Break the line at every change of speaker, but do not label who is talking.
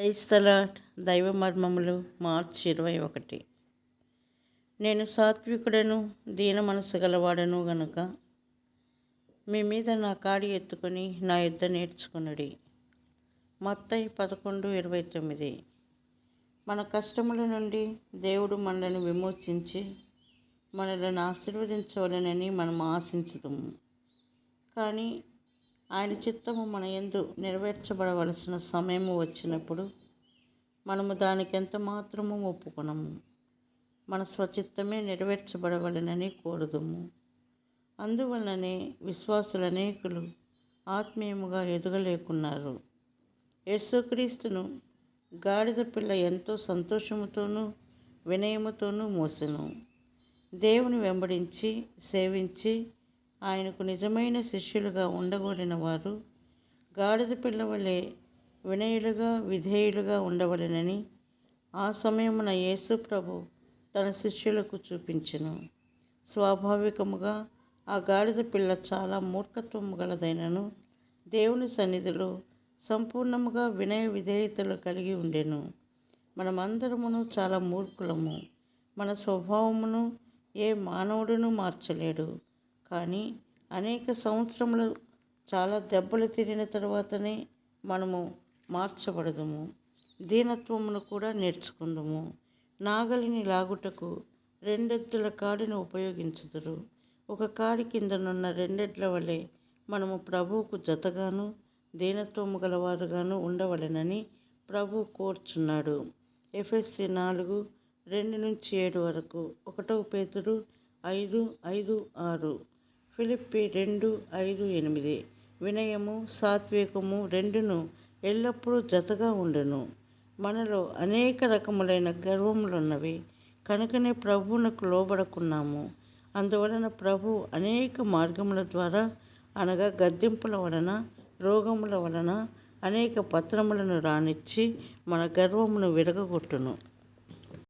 క్రైస్తల దైవ మర్మములు మార్చి 21. నేను సాత్వికుడను దీన మనసు గలవాడను గనుక మీ మీద నా కాడి ఎత్తుకొని నా యుద్ధ నేర్చుకునుడి. మత్తయి 11:29. మన కష్టముల నుండి దేవుడు మనలను విమోచించి మనలను ఆశీర్వదించవలనని మనం ఆశించుదుము. కానీ ఆయన చిత్తము మన యందు నెరవేర్చబడవలసిన సమయము వచ్చినప్పుడు మనము దానికి ఎంత మాత్రము ఒప్పుకొనము. మన స్వచిత్తమే నెరవేర్చబడవలనని కోరుదుము. అందువలననే విశ్వాసులు అనేకులు ఆత్మీయముగా ఎదగలేకున్నారు. యేసుక్రీస్తును గాడిద పిల్ల ఎంతో సంతోషముతోనూ వినయముతోనూ మోసెను. దేవుని వెంబడించి సేవించి ఆయనకు నిజమైన శిష్యులుగా ఉండగోరిన వారు గాడిద పిల్ల వలె వినయులుగా విధేయులుగా ఉండవలెనని ఆ సమయమున యేసు ప్రభు తన శిష్యులకు చూపించెను. స్వాభావికముగా ఆ గాడిద పిల్ల చాలా మూర్ఖత్వము గలదైనను దేవుని సన్నిధిలో సంపూర్ణముగా వినయ విధేయతలు కలిగి ఉండెను. మనమందరమును చాలా మూర్ఖులము. మన స్వభావమును ఏ మానవుడును మార్చలేడు. కానీ అనేక సంవత్సరములు చాలా దెబ్బలు తిరిగిన తర్వాతనే మనము మార్చబడదుము. దీనత్వమును కూడా నేర్చుకుందుము. నాగలిని లాగుటకు రెండెద్దుల కాడిని ఉపయోగించుదురు. ఒక కాడి కిందనున్న రెండెడ్ల వలె మనము ప్రభువుకు జతగాను దీనత్వము గలవారుగాను ఉండవలెనని ప్రభు కోరుచున్నాడు. ఎఫెసీ 4:2-7 వరకు, 1 పేతురు 5:5-6, ఫిలిప్పీ 2:5-8. వినయము సాత్వికము రెండును ఎల్లప్పుడూ జతగా ఉండును. మనలో అనేక రకములైన గర్వములున్నవి కనుకనే ప్రభువునకు లోబడకున్నాము. అందువలన ప్రభు అనేక మార్గముల ద్వారా అనగా గద్దింపుల వలన రోగముల వలన అనేక పత్రములను రానిచ్చి మన గర్వమును విరగగొట్టును.